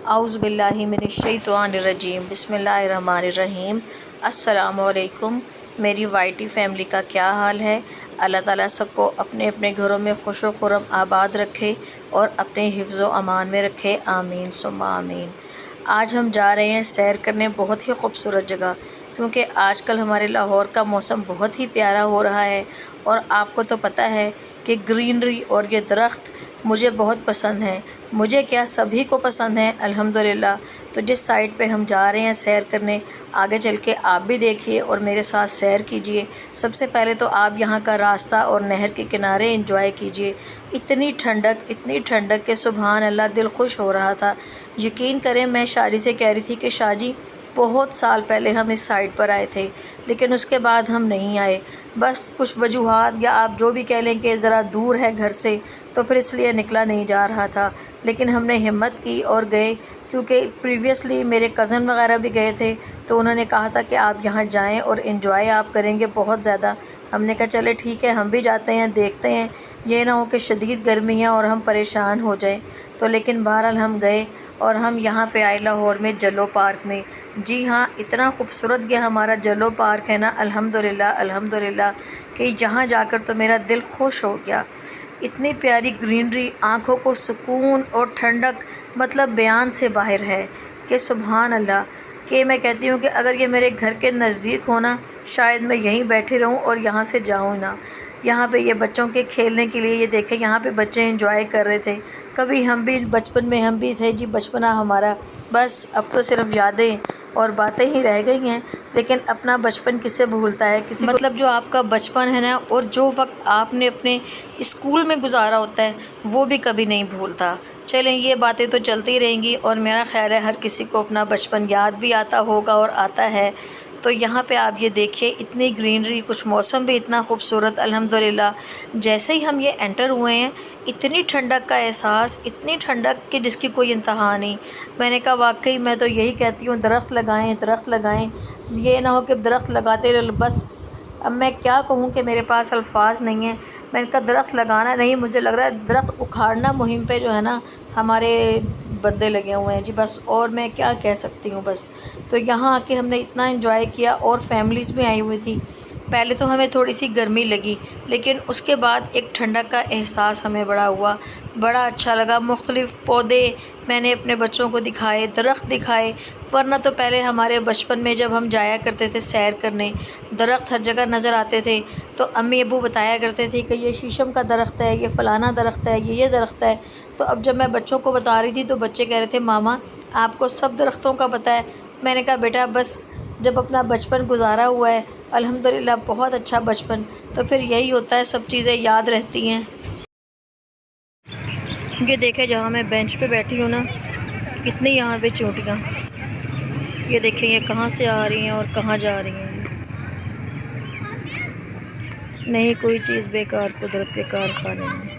اعوذ باللہ من الشیطان الرجیم بسم اللہ الرحمن الرحیم۔ السلام علیکم میری وائی ٹی فیملی کا کیا حال ہے؟ اللہ تعالیٰ سب کو اپنے اپنے گھروں میں خوش و خرم آباد رکھے اور اپنے حفظ و امان میں رکھے، آمین ثم آمین۔ آج ہم جا رہے ہیں سیر کرنے بہت ہی خوبصورت جگہ، کیونکہ آج کل ہمارے لاہور کا موسم بہت ہی پیارا ہو رہا ہے، اور آپ کو تو پتہ ہے کہ گرینری اور یہ درخت مجھے بہت پسند ہیں، مجھے کیا سبھی کو پسند ہیں الحمدللہ۔ تو جس سائٹ پہ ہم جا رہے ہیں سیر کرنے، آگے چل کے آپ بھی دیکھیے اور میرے ساتھ سیر کیجئے۔ سب سے پہلے تو آپ یہاں کا راستہ اور نہر کے کنارے انجوائے کیجئے۔ اتنی ٹھنڈک کہ سبحان اللہ، دل خوش ہو رہا تھا۔ یقین کریں، میں شاجی سے کہہ رہی تھی کہ شاجی بہت سال پہلے ہم اس سائٹ پر آئے تھے، لیکن اس کے بعد ہم نہیں آئے، بس کچھ وجوہات یا آپ جو بھی کہہ لیں کہ ذرا دور ہے گھر سے، تو پھر اس لیے نکلا نہیں جا رہا تھا۔ لیکن ہم نے ہمت کی اور گئے، کیونکہ پریویسلی میرے کزن وغیرہ بھی گئے تھے، تو انہوں نے کہا تھا کہ آپ یہاں جائیں اور انجوائے آپ کریں گے بہت زیادہ۔ ہم نے کہا چلے ٹھیک ہے، ہم بھی جاتے ہیں، دیکھتے ہیں، یہ نہ ہو کہ شدید گرمی ہے اور ہم پریشان ہو جائیں۔ تو لیکن بہرحال ہم گئے اور ہم یہاں پہ آئے لاہور میں جلو پارک میں۔ جی ہاں، اتنا خوبصورت یہ ہمارا جلو پارک ہے نا، الحمدللہ کہ یہاں جا کر تو میرا دل خوش ہو گیا۔ اتنی پیاری گرینری، آنکھوں کو سکون اور ٹھنڈک، مطلب بیان سے باہر ہے کہ سبحان اللہ، کہ میں کہتی ہوں کہ اگر یہ میرے گھر کے نزدیک ہونا، شاید میں یہیں بیٹھی رہوں اور یہاں سے جاؤں نہ۔ یہاں پہ یہ بچوں کے کھیلنے کے لیے، یہ دیکھیں یہاں پہ بچے انجوائے کر رہے تھے۔ کبھی ہم بھی بچپن میں ہم بھی تھے جی، بچپنا ہمارا، بس اب تو صرف یادیں اور باتیں ہی رہ گئی ہیں، لیکن اپنا بچپن کسے بھولتا ہے کسی، مطلب جو آپ کا بچپن ہے نا، اور جو وقت آپ نے اپنے اسکول میں گزارا ہوتا ہے وہ بھی کبھی نہیں بھولتا۔ چلیں، یہ باتیں تو چلتی رہیں گی، اور میرا خیال ہے ہر کسی کو اپنا بچپن یاد بھی آتا ہوگا اور آتا ہے۔ تو یہاں پہ آپ یہ دیکھیں، اتنی گرینری، کچھ موسم بھی اتنا خوبصورت الحمدللہ۔ جیسے ہی ہم یہ انٹر ہوئے ہیں، اتنی ٹھنڈک کا احساس، اتنی ٹھنڈک کہ جس کی کوئی انتہا نہیں۔ میں نے کہا واقعی میں تو یہی کہتی ہوں، درخت لگائیں، یہ نہ ہو کہ درخت لگاتے بس، اب میں کیا کہوں کہ میرے پاس الفاظ نہیں ہیں۔ میں نے کہا درخت لگانا نہیں، مجھے لگ رہا ہے درخت اکھاڑنا مہم پہ جو ہے نا ہمارے بندے لگے ہوئے ہیں جی، بس اور میں کیا کہہ سکتی ہوں بس۔ تو یہاں آ کے ہم نے اتنا انجوائے کیا، اور فیملیز بھی آئی ہوئی تھی۔ پہلے تو ہمیں تھوڑی سی گرمی لگی، لیکن اس کے بعد ایک ٹھنڈک کا احساس ہمیں بڑا ہوا، بڑا اچھا لگا۔ مختلف پودے میں نے اپنے بچوں کو دکھائے، درخت دکھائے، ورنہ تو پہلے ہمارے بچپن میں جب ہم جایا کرتے تھے سیر کرنے، درخت ہر جگہ نظر آتے تھے، تو امی ابو بتایا کرتے تھے کہ یہ شیشم کا درخت ہے، یہ فلانا درخت ہے، یہ درخت ہے۔ تو اب جب میں بچوں کو بتا رہی تھی تو بچے کہہ رہے تھے ماما آپ کو سب درختوں کا پتہ ہے۔ میں نے کہا بیٹا بس، جب اپنا بچپن گزارا ہوا ہے الحمدللہ، بہت اچھا بچپن، تو پھر یہی ہوتا ہے، سب چیزیں یاد رہتی ہیں۔ یہ دیکھیں جہاں میں بینچ پہ بیٹھی ہوں نا، کتنی یہاں پہ چونٹیاں، یہ دیکھیں یہ کہاں سے آ رہی ہیں اور کہاں جا رہی ہیں۔ نہیں کوئی چیز بیکار قدرت کے کارخانے میں۔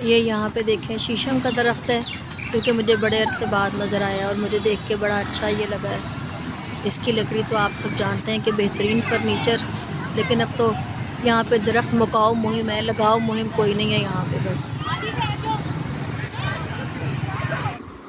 یہ یہاں پہ دیکھیں شیشم کا درخت ہے، کیونکہ مجھے بڑے عرصے بعد نظر آیا اور مجھے دیکھ کے بڑا اچھا یہ لگا ہے۔ اس کی لکڑی تو آپ سب جانتے ہیں کہ بہترین فرنیچر، لیکن اب تو یہاں پہ درخت مکاؤ مہم ہے، لگاؤ مہم کوئی نہیں ہے یہاں پہ بس۔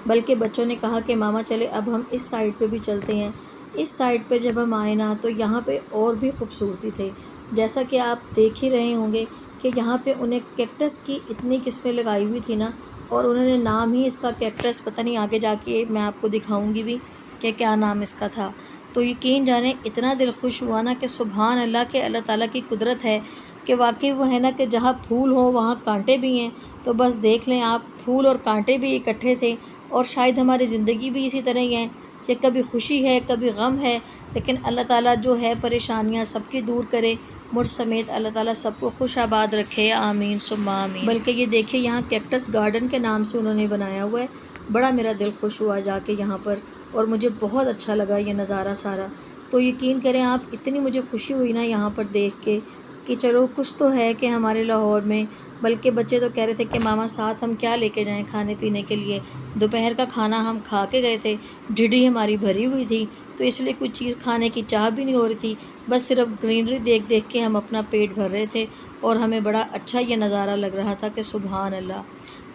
بلکہ بچوں نے کہا کہ ماما چلے اب ہم اس سائڈ پہ بھی چلتے ہیں۔ اس سائڈ پہ جب ہم آئے نا تو یہاں پہ اور بھی خوبصورتی تھے، جیسا کہ آپ دیکھ ہی رہے ہوں گے کہ یہاں پہ انہیں کیکٹس کی اتنی قسمیں لگائی ہوئی تھی نا، اور انہوں نے نام ہی اس کا کیکٹس، پتہ نہیں آگے جا کے میں آپ کو دکھاؤں گی بھی کہ کیا نام اس کا تھا۔ تو یقین جانیں اتنا دل خوش ہوا نا کہ سبحان اللہ، کہ اللہ تعالیٰ کی قدرت ہے کہ واقعی وہ ہے نا کہ جہاں پھول ہوں وہاں کانٹے بھی ہیں۔ تو بس دیکھ لیں آپ، پھول اور کانٹے بھی اکٹھے تھے، اور شاید ہماری زندگی بھی اسی طرح ہی ہے کہ کبھی خوشی ہے کبھی غم ہے، لیکن اللہ تعالیٰ جو ہے پریشانیاں سب کی دور کرے، مجھ سمیت اللہ تعالیٰ سب کو خوش آباد رکھے، آمین ثم آمین۔ بلکہ یہ دیکھیں یہاں کیکٹس گارڈن کے نام سے انہوں نے بنایا ہوا ہے، بڑا میرا دل خوش ہوا جا کے یہاں پر، اور مجھے بہت اچھا لگا یہ نظارہ سارا۔ تو یقین کریں آپ، اتنی مجھے خوشی ہوئی نا یہاں پر دیکھ کے کہ چلو کچھ تو ہے کہ ہمارے لاہور میں۔ بلکہ بچے تو کہہ رہے تھے کہ ماما ساتھ ہم کیا لے کے جائیں کھانے پینے کے لیے، دوپہر کا کھانا ہم کھا کے گئے تھے، ڈھڈی ہماری بھری ہوئی تھی، تو اس لیے کچھ چیز کھانے کی چاہ بھی نہیں ہو رہی تھی، بس صرف گرینری دیکھ دیکھ کے ہم اپنا پیٹ بھر رہے تھے، اور ہمیں بڑا اچھا یہ نظارہ لگ رہا تھا کہ سبحان اللہ۔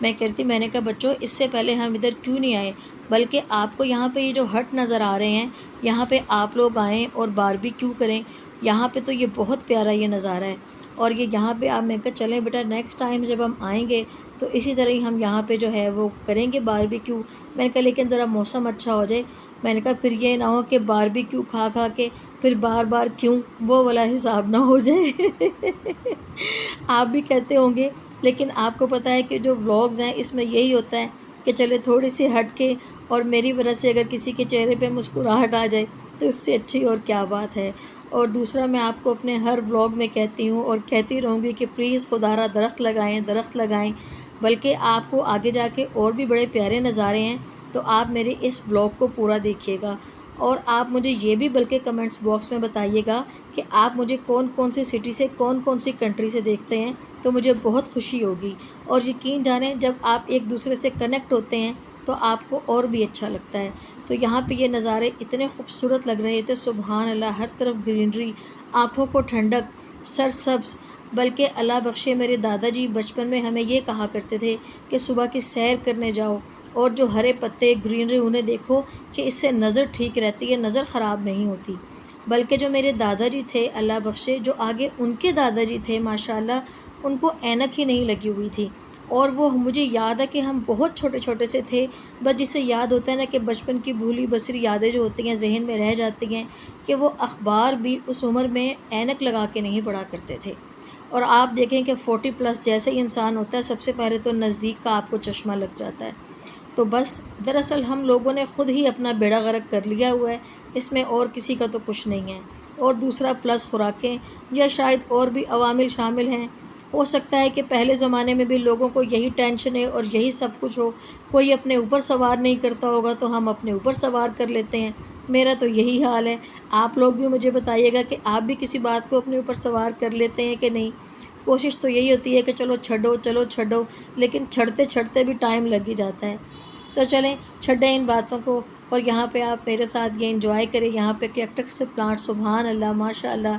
میں نے کہا بچوں اس سے پہلے ہم ادھر کیوں نہیں آئے، بلکہ آپ کو یہاں پہ یہ جو ہٹ نظر آ رہے ہیں یہاں پہ آپ لوگ آئیں اور باربیکیو کریں، یہاں پہ تو یہ بہت پیارا یہ نظارہ ہے۔ اور یہ یہاں پہ آپ، میں کہا چلیں بیٹا نیکسٹ ٹائم جب ہم آئیں گے تو اسی طرح ہی ہم یہاں پہ جو ہے وہ کریں گے باربیکیو۔ میں نے کہا لیکن ذرا موسم اچھا ہو جائے، میں نے کہا پھر یہ نہ ہو کہ باربیکیو کھا کھا کے پھر بار بار کیوں، وہ والا حساب نہ ہو جائے۔ آپ بھی کہتے ہوں گے، لیکن آپ کو پتہ ہے کہ جو ولاگز ہیں اس میں یہی ہوتا ہے کہ چلے تھوڑی سی ہٹ کے، اور میری وجہ سے اگر کسی کے چہرے پہ مسکراہٹ آ جائے تو اس سے اچھی اور کیا بات ہے۔ اور دوسرا میں آپ کو اپنے ہر ولاگ میں کہتی ہوں اور کہتی رہوں گی کہ پلیز خدارہ درخت لگائیں، درخت لگائیں، بلکہ آپ کو آگے جا کے اور بھی بڑے پیارے نظارے ہیں تو آپ میرے اس ولاگ کو پورا دیکھیے گا۔ اور آپ مجھے یہ بھی بلکہ کمنٹس باکس میں بتائیے گا کہ آپ مجھے کون کون سی سٹی سے، کون کون سی کنٹری سے دیکھتے ہیں، تو مجھے بہت خوشی ہوگی۔ اور یقین جانیں جب آپ ایک دوسرے سے کنیکٹ ہوتے ہیں تو آپ کو اور بھی اچھا لگتا ہے۔ تو یہاں پہ یہ نظارے اتنے خوبصورت لگ رہے تھے، سبحان اللہ، ہر طرف گرینری، آنکھوں کو ٹھنڈک، سرسبز۔ بلکہ اللہ بخشے میرے دادا جی بچپن میں ہمیں یہ کہا کرتے تھے کہ صبح کی سیر کرنے جاؤ اور جو ہرے پتے گرینری انہیں دیکھو کہ اس سے نظر ٹھیک رہتی ہے، نظر خراب نہیں ہوتی۔ بلکہ جو میرے دادا جی تھے اللہ بخشے، جو آگے ان کے دادا جی تھے ماشاءاللہ، ان کو اینک ہی نہیں لگی ہوئی تھی۔ اور وہ مجھے یاد ہے کہ ہم بہت چھوٹے چھوٹے سے تھے، بس جسے یاد ہوتا ہے نا کہ بچپن کی بھولی بسری یادیں جو ہوتی ہیں ذہن میں رہ جاتی ہیں، کہ وہ اخبار بھی اس عمر میں اینک لگا کے نہیں پڑھا کرتے تھے۔ اور آپ دیکھیں کہ 40+ جیسے ہی انسان ہوتا ہے سب سے پہلے تو نزدیک کا آپ کو چشمہ لگ جاتا ہے۔ تو بس دراصل ہم لوگوں نے خود ہی اپنا بیڑا غرق کر لیا ہوا ہے، اس میں اور کسی کا تو کچھ نہیں ہے۔ اور دوسرا پلس خوراکیں، یا شاید اور بھی عوامل شامل ہیں۔ ہو سکتا ہے کہ پہلے زمانے میں بھی لوگوں کو یہی ٹینشن ہے اور یہی سب کچھ ہو، کوئی اپنے اوپر سوار نہیں کرتا ہوگا تو ہم اپنے اوپر سوار کر لیتے ہیں۔ میرا تو یہی حال ہے، آپ لوگ بھی مجھے بتائیے گا کہ آپ بھی کسی بات کو اپنے اوپر سوار کر لیتے ہیں کہ نہیں۔ کوشش تو یہی ہوتی ہے کہ چلو چھڈو، لیکن چھڑتے چھڑتے بھی ٹائم لگ ہی جاتا ہے۔ تو چلیں چھڈیں ان باتوں کو، اور یہاں پہ آپ میرے ساتھ یہ انجوائے کریں۔ یہاں پہ کیکٹس سے پلانٹ، سبحان اللہ ماشاء اللہ،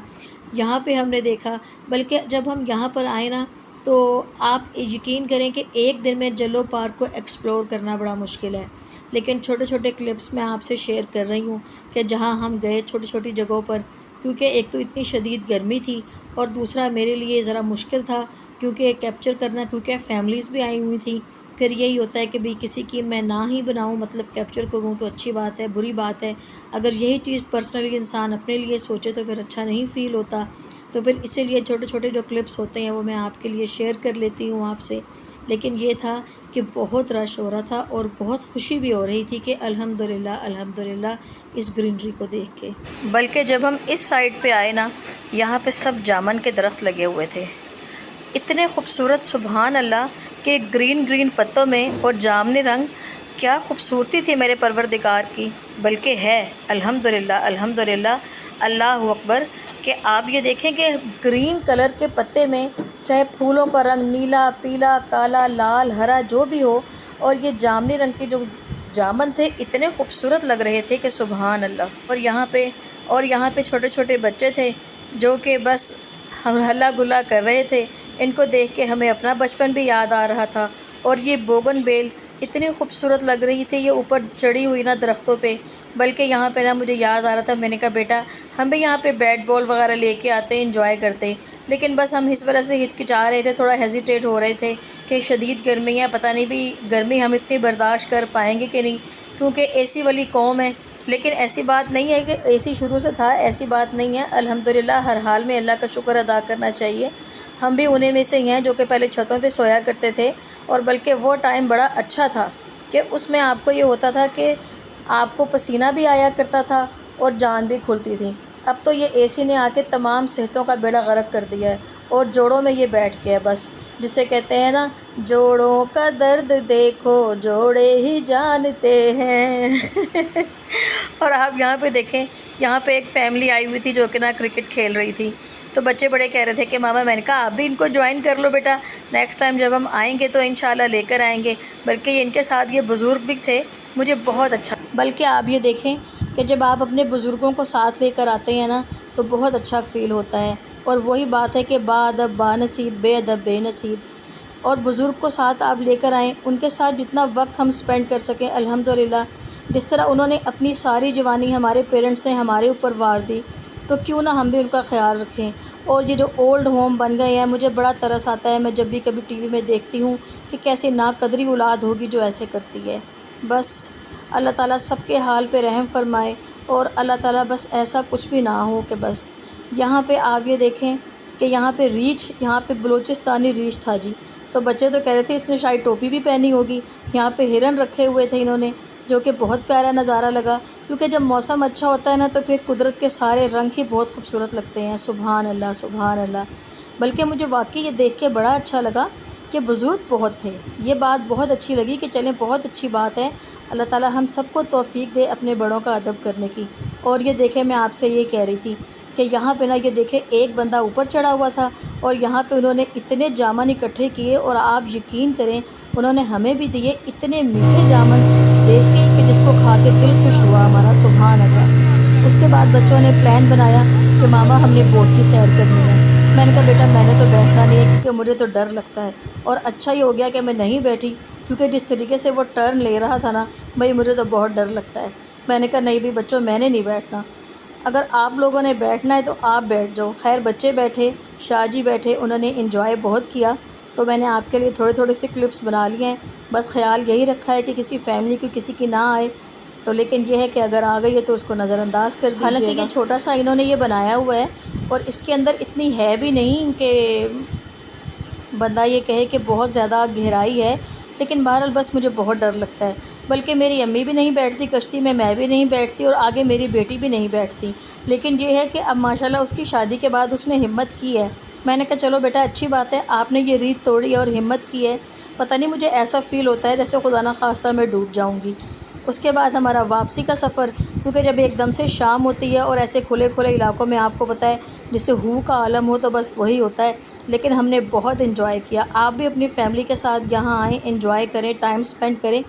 یہاں پہ ہم نے دیکھا۔ بلکہ جب ہم یہاں پر آئے نا تو آپ یقین کریں کہ ایک دن میں جلو پارک کو ایکسپلور کرنا بڑا مشکل ہے، لیکن چھوٹے چھوٹے کلپس میں آپ سے شیئر کر رہی ہوں کہ جہاں ہم گئے چھوٹی چھوٹی جگہوں پر، کیونکہ ایک تو اتنی شدید گرمی تھی اور دوسرا میرے لیے ذرا مشکل تھا کیونکہ کیپچر کرنا، کیونکہ فیملیز بھی آئی ہوئی تھیں۔ پھر یہی ہوتا ہے کہ بھئی کسی کی میں نہ ہی بناؤں، مطلب کیپچر کروں تو اچھی بات ہے، بری بات ہے اگر یہی چیز پرسنلی انسان اپنے لیے سوچے تو پھر اچھا نہیں فیل ہوتا۔ تو پھر اسی لیے چھوٹے چھوٹے جو کلپس ہوتے ہیں وہ میں آپ کے لیے شیئر کر لیتی ہوں آپ سے۔ لیکن یہ تھا کہ بہت رش ہو رہا تھا اور بہت خوشی بھی ہو رہی تھی کہ الحمدللہ اس گرینری کو دیکھ کے۔ بلکہ جب ہم اس سائڈ پہ آئے نا، یہاں پہ سب جامن کے درخت لگے ہوئے تھے، اتنے خوبصورت سبحان اللہ کہ گرین پتوں میں اور جامنی رنگ، کیا خوبصورتی تھی میرے پروردگار کی۔ بلکہ ہے الحمدللہ اللہ اکبر کہ آپ یہ دیکھیں کہ گرین کلر کے پتے میں چاہے پھولوں کا رنگ نیلا، پیلا، کالا، لال، ہرا جو بھی ہو، اور یہ جامنی رنگ کے جو جامن تھے اتنے خوبصورت لگ رہے تھے کہ سبحان اللہ۔ اور یہاں پہ چھوٹے چھوٹے بچے تھے جو کہ بس ہلا گلا کر رہے تھے، ان کو دیکھ کے ہمیں اپنا بچپن بھی یاد آ رہا تھا۔ اور یہ بوگن بیل اتنی خوبصورت لگ رہی تھی، یہ اوپر چڑھی ہوئی نا درختوں پہ۔ بلکہ یہاں پہ نا مجھے یاد آ رہا تھا، میں نے کہا بیٹا ہم بھی یہاں پہ بیٹ بال وغیرہ لے کے آتے، انجوائے کرتے، لیکن بس ہم اس وجہ سے ہچکچا رہے تھے، تھوڑا ہیزیٹیٹ ہو رہے تھے کہ شدید گرمی ہے، پتہ نہیں بھی گرمی ہم اتنی برداشت کر پائیں گے کہ نہیں، کیونکہ اے سی والی قوم ہے۔ لیکن ایسی بات نہیں ہے کہ اے سی شروع سے تھا، ایسی بات نہیں ہے، الحمدللہ ہر حال میں اللہ کا شکر ادا کرنا چاہیے۔ ہم بھی انہیں میں سے ہیں جو کہ پہلے چھتوں پہ سویا کرتے تھے، اور بلکہ وہ ٹائم بڑا اچھا تھا کہ اس میں آپ کو یہ ہوتا تھا کہ آپ کو پسینہ بھی آیا کرتا تھا اور جان بھی کھلتی تھی۔ اب تو یہ اے سی نے آ کے تمام صحتوں کا بیڑا غرق کر دیا ہے، اور جوڑوں میں یہ بیٹھ گیا بس، جسے کہتے ہیں نا جوڑوں کا درد دیکھو جوڑے ہی جانتے ہیں۔ اور آپ یہاں پہ دیکھیں، یہاں پہ ایک فیملی آئی ہوئی تھی جو کہ نا کرکٹ کھیل رہی تھی، تو بچے بڑے کہہ رہے تھے کہ ماما، میں نے کہا آپ بھی ان کو جوائن کر لو بیٹا، نیکسٹ ٹائم جب ہم آئیں گے تو انشاءاللہ لے کر آئیں گے۔ بلکہ ان کے ساتھ یہ بزرگ بھی تھے، مجھے بہت اچھا، بلکہ آپ یہ دیکھیں کہ جب آپ اپنے بزرگوں کو ساتھ لے کر آتے ہیں نا تو بہت اچھا فیل ہوتا ہے۔ اور وہی بات ہے کہ با ادب با نصیب، بے ادب بے نصیب۔ اور بزرگ کو ساتھ آپ لے کر آئیں، ان کے ساتھ جتنا وقت ہم سپینڈ کر سکیں الحمدللہ۔ جس طرح انہوں نے اپنی ساری جوانی ہمارے پیرنٹس نے ہمارے اوپر وار دی، تو کیوں نہ ہم بھی ان کا خیال رکھیں۔ اور یہ جو اولڈ ہوم بن گئے ہیں، مجھے بڑا ترس آتا ہے، میں جب بھی کبھی ٹی وی میں دیکھتی ہوں کہ کیسے ناقدری اولاد ہوگی جو ایسے کرتی ہے۔ بس اللہ تعالیٰ سب کے حال پہ رحم فرمائے، اور اللہ تعالیٰ بس ایسا کچھ بھی نہ ہو کہ بس یہاں پہ آپ یہ دیکھیں کہ یہاں پہ ریچھ، یہاں پہ بلوچستانی ریچھ تھا جی۔ تو بچے تو کہہ رہے تھے اس نے شاید ٹوپی بھی پہنی ہوگی، یہاں پہ ہرن رکھے ہوئے تھے انہوں نے، جو کہ بہت پیارا نظارہ لگا، کیونکہ جب موسم اچھا ہوتا ہے نا تو پھر قدرت کے سارے رنگ ہی بہت خوبصورت لگتے ہیں۔ سبحان اللہ سبحان اللہ۔ بلکہ مجھے واقعی یہ دیکھ کے بڑا اچھا لگا کہ بزرگ بہت تھے، یہ بات بہت اچھی لگی کہ چلیں بہت اچھی بات ہے، اللہ تعالیٰ ہم سب کو توفیق دے اپنے بڑوں کا ادب کرنے کی۔ اور یہ دیکھیں میں آپ سے یہ کہہ رہی تھی کہ یہاں پہ نا یہ دیکھیں ایک بندہ اوپر چڑھا ہوا تھا، اور یہاں پہ انہوں نے اتنے جامن اکٹھے کیے، اور آپ یقین کریں انہوں نے ہمیں بھی دیے اتنے میٹھے جامن دیسی کہ جس کو کھا کے دل خوش ہوا ہمارا۔ سبحان اللہ۔ اس کے بعد بچوں نے پلان بنایا کہ ماما ہم نے بوٹ کی سیر کرنی ہے۔ میں نے کہا بیٹا میں نے تو بیٹھنا نہیں ہے، کیونکہ مجھے تو ڈر لگتا ہے، اور اچھا ہی ہو گیا کہ میں نہیں بیٹھی، کیونکہ جس طریقے سے وہ ٹرن لے رہا تھا نا بھائی مجھے تو بہت ڈر لگتا ہے۔ میں نے کہا نہیں بھی بچوں میں نے نہیں بیٹھنا، اگر آپ لوگوں نے بیٹھنا ہے تو آپ بیٹھ جاؤ۔ خیر بچے بیٹھے، شاہ جی بیٹھے، انہوں نے انجوائے بہت کیا، تو میں نے آپ کے لیے تھوڑے تھوڑے سے کلپس بنا لیے ہیں۔ بس خیال یہی رکھا ہے کہ کسی فیملی کی کسی کی نہ آئے، تو لیکن یہ ہے کہ اگر آ گئی ہے تو اس کو نظر انداز کر دیجیے گا۔ حالانکہ یہ چھوٹا سا انہوں نے یہ بنایا ہوا ہے، اور اس کے اندر اتنی ہے بھی نہیں کہ بندہ یہ کہے کہ بہت زیادہ گہرائی ہے، لیکن بہرحال بس مجھے بہت ڈر لگتا ہے۔ بلکہ میری امی بھی نہیں بیٹھتی کشتی میں بھی نہیں بیٹھتی، اور آگے میری بیٹی بھی نہیں بیٹھتی، لیکن یہ ہے کہ اب ماشاءاللہ اس کی شادی کے بعد اس نے ہمت کی ہے۔ میں نے کہا چلو بیٹا اچھی بات ہے، آپ نے یہ ریت توڑی اور ہمت کی ہے۔ پتہ نہیں مجھے ایسا فیل ہوتا ہے جیسے خدا نہ خواستہ میں ڈوب جاؤں گی۔ اس کے بعد ہمارا واپسی کا سفر، کیونکہ جب ایک دم سے شام ہوتی ہے اور ایسے کھلے کھلے علاقوں میں آپ کو پتہ ہے جس سے ہو کا عالم ہو تو بس وہی ہوتا ہے، لیکن ہم نے بہت انجوائے کیا۔ آپ بھی اپنی فیملی کے ساتھ یہاں آئیں، انجوائے کریں، ٹائم سپینڈ کریں۔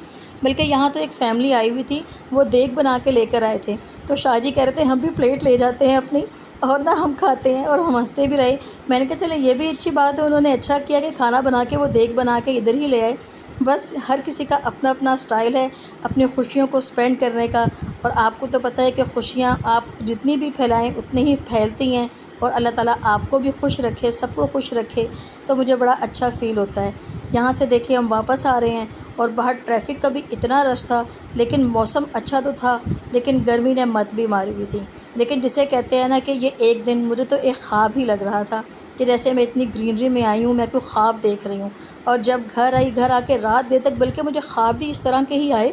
بلکہ یہاں تو ایک فیملی آئی ہوئی تھی، وہ دیگ بنا کے لے کر آئے تھے، تو شاہ جی کہہ رہے تھے ہم بھی پلیٹ لے جاتے ہیں اپنی، اور نہ ہم کھاتے ہیں، اور ہم ہنستے بھی رہے۔ میں نے کہا چلے یہ بھی اچھی بات ہے، انہوں نے اچھا کیا کہ کھانا بنا کے وہ دیگ بنا کے ادھر ہی لے آئے۔ بس ہر کسی کا اپنا اپنا سٹائل ہے اپنی خوشیوں کو سپینڈ کرنے کا، اور آپ کو تو پتہ ہے کہ خوشیاں آپ جتنی بھی پھیلائیں اتنی ہی پھیلتی ہیں، اور اللہ تعالیٰ آپ کو بھی خوش رکھے، سب کو خوش رکھے، تو مجھے بڑا اچھا فیل ہوتا ہے۔ یہاں سے دیکھیے ہم واپس آ رہے ہیں، اور باہر ٹریفک کا بھی اتنا رش تھا، لیکن موسم اچھا تو تھا، لیکن گرمی نے مت بھی ماری ہوئی تھی۔ لیکن جسے کہتے ہیں نا کہ یہ ایک دن مجھے تو ایک خواب ہی لگ رہا تھا کہ جیسے میں اتنی گرینری میں آئی ہوں، میں کوئی خواب دیکھ رہی ہوں۔ اور جب گھر آئی، گھر آ کے رات دیر تک بلکہ مجھے خواب بھی اس طرح کے ہی آئے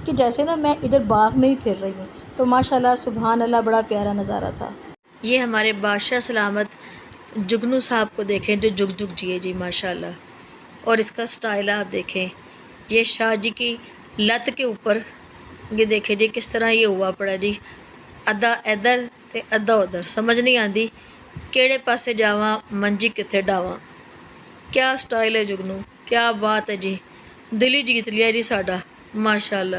کہ جیسے نا میں ادھر باغ میں ہی پھر رہی ہوں۔ تو ماشاءاللہ سبحان اللہ بڑا پیارا نظارہ تھا۔ یہ ہمارے بادشاہ سلامت جگنو صاحب کو دیکھیں جو جگ جگ جیے جی ماشاءاللہ، اور اس کا سٹائل آپ دیکھیں، یہ شاہ جی کی لت کے اوپر یہ دیکھیں جی کس طرح یہ ہوا پڑا جی، ادھا ادھر تے ادھا ادھر، سمجھ نہیں آتی کیڑے پاسے جاواں منجی کتھے ڈاواں۔ کیا سٹائل ہے جگنو، کیا بات ہے جی، دل ہی جیت لیا جی ساڈا ماشاءاللہ۔